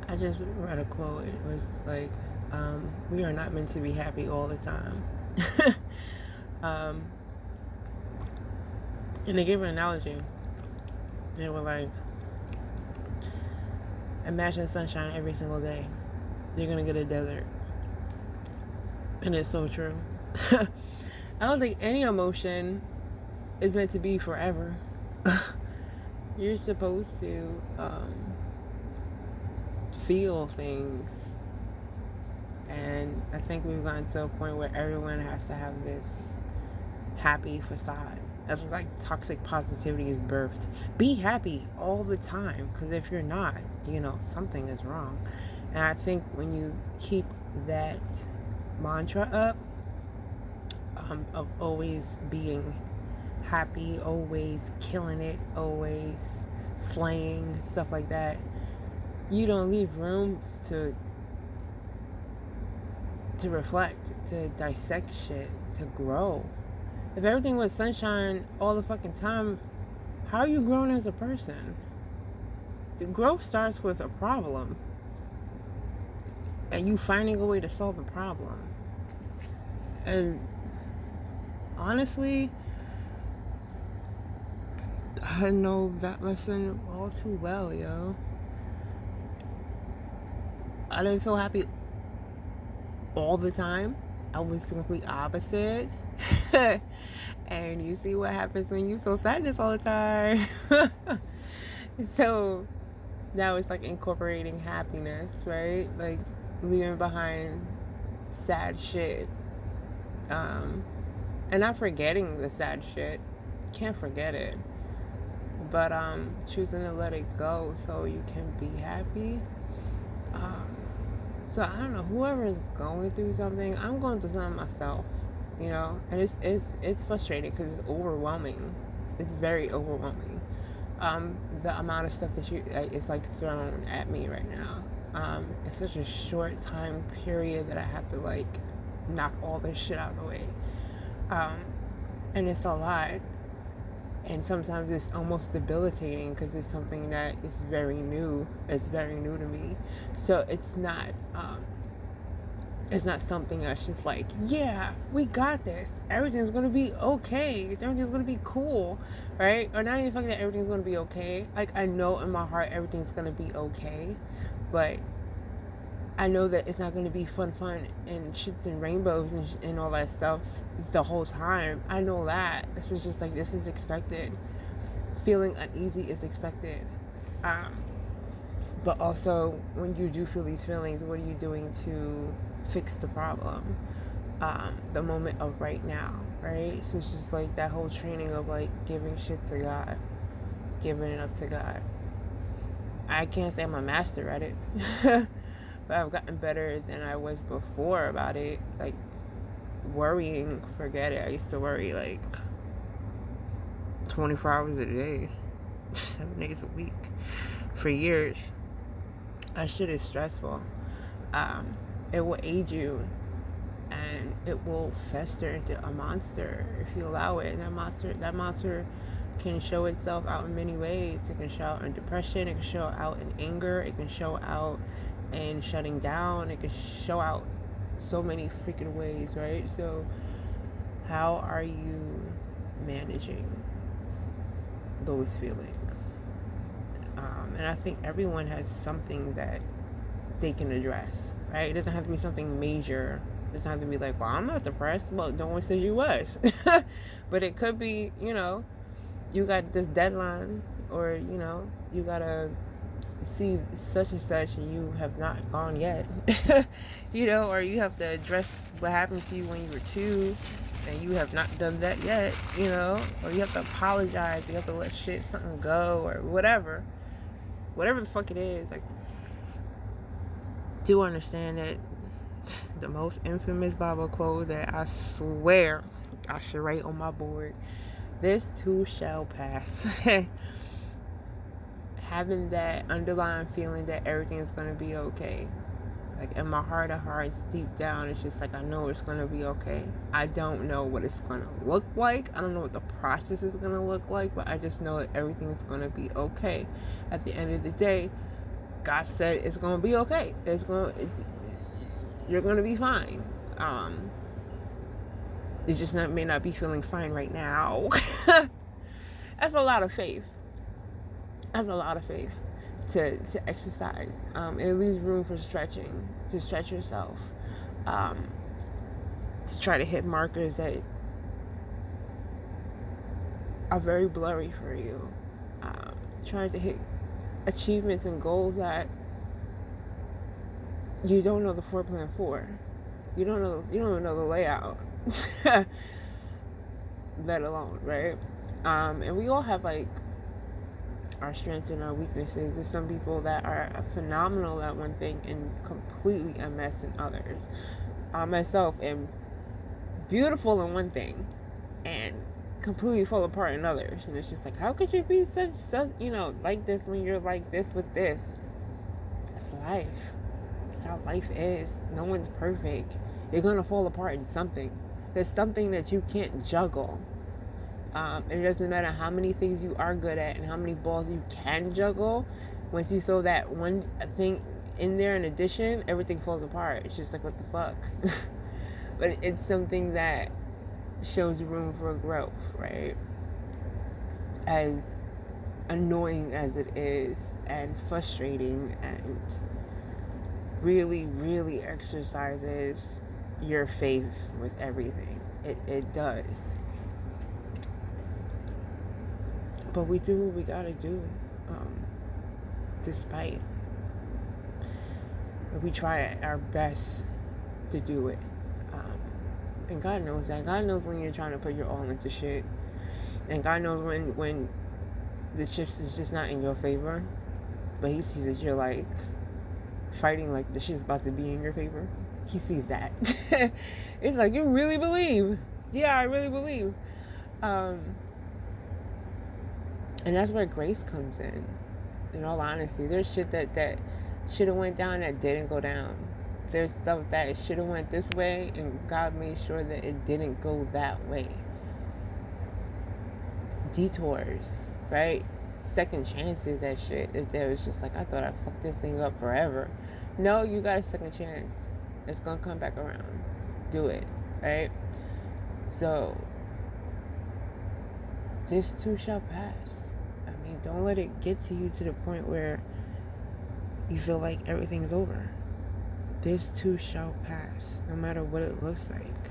I just read a quote. It was like, we are not meant to be happy all the time. um, and they gave an analogy. They were like, imagine sunshine every single day. You're going to get a desert. And it's so true. I don't think any emotion is meant to be forever. You're supposed to feel things. And I think we've gotten to a point where everyone has to have this happy facade. That's what like toxic positivity is birthed. Be happy all the time, because if you're not, something is wrong. And I think when you keep that mantra up, of always being happy, always killing it, always slaying, stuff like that, you don't leave room to reflect, to dissect shit, to grow. If everything was sunshine all the fucking time, how are you growing as a person? The growth starts with a problem and you finding a way to solve the problem. And honestly, I know that lesson all too well, yo. I didn't feel happy all the time. I was the complete opposite. And you see what happens when you feel sadness all the time. So now it's like incorporating happiness, right? Like leaving behind sad shit. And not forgetting the sad shit. Can't forget it. But choosing to let it go so you can be happy. So I don't know, whoever is going through something, I'm going through something myself, and it's frustrating because it's overwhelming. It's very overwhelming. The amount of stuff that it's like thrown at me right now. It's such a short time period that I have to like knock all this shit out of the way. And it's a lot. And sometimes it's almost debilitating because it's something that is very new. It's very new to me. So it's not something that's just like, yeah, we got this. Everything's going to be okay. Everything's going to be cool, right? Or not even fucking that everything's going to be okay. Like, I know in my heart everything's going to be okay. But I know that it's not going to be fun and shits and rainbows and all that stuff the whole time. I know that. This is just like, this is expected. Feeling uneasy is expected. But also, when you do feel these feelings, what are you doing to fix the problem? The moment of right now, right? So it's just like that whole training of like giving shit to God, giving it up to God. I can't say I'm a master at it. But I've gotten better than I was before about it. Like, worrying, forget it. I used to worry like 24 hours a day, 7 days a week, for years. That shit is stressful. It will age you, and it will fester into a monster if you allow it. And that monster can show itself out in many ways. It can show out in depression. It can show out in anger. It can show out and shutting down. It can show out so many freaking ways, right? So how are you managing those feelings? And I think everyone has something that they can address, right? It doesn't have to be something major. It doesn't have to be like, well, I'm not depressed. Well, no one says you was. But it could be, you got this deadline, or you gotta see such and such and you have not gone yet. Or you have to address what happened to you when you were 2 and you have not done that yet, or you have to apologize, you have to let something go, or whatever the fuck it is. Like, do understand that the most infamous Bible quote that I swear I should write on my board, this too shall pass. Having that underlying feeling that everything is going to be okay. Like, in my heart of hearts, deep down, it's just like, I know it's going to be okay. I don't know what it's going to look like. I don't know what the process is going to look like, but I just know that everything is going to be okay. At the end of the day, God said it's gonna be okay. You're gonna be fine. You just may not be feeling fine right now. That's a lot of faith. That's a lot of faith to exercise. It leaves room for stretching, to stretch yourself, to try to hit markers that are very blurry for you. Trying to hit achievements and goals that you don't know the foreplan for. You don't even know the layout. Let alone, right? And we all have like our strengths and our weaknesses. There's some people that are phenomenal at one thing and completely a mess in others. I myself am beautiful in one thing and completely fall apart in others. And it's just like, how could you be such like this when you're like this with this? That's life. That's how life is. No one's perfect. You're gonna fall apart in something. There's something that you can't juggle. It doesn't matter how many things you are good at and how many balls you can juggle. Once you throw that one thing in there in addition, everything falls apart. It's just like, what the fuck? But it's something that shows room for growth, right? As annoying as it is and frustrating and really, really exercises your faith with everything. It does. But we do what we gotta do, despite. We try our best to do it. And God knows that. God knows when you're trying to put your all into shit. And God knows when the chips is just not in your favor. But He sees that you're like fighting like the shit's about to be in your favor. He sees that. It's like, you really believe? Yeah, I really believe. And that's where grace comes in all honesty. There's shit that should have went down that didn't go down. There's stuff that should have went this way and God made sure that it didn't go that way. Detours, right? Second chances at shit. It was just like, I thought I fucked this thing up forever. No, you got a second chance. It's gonna come back around. Do it, right? So, this too shall pass. I mean, don't let it get to you to the point where you feel like everything is over. This too shall pass, no matter what it looks like.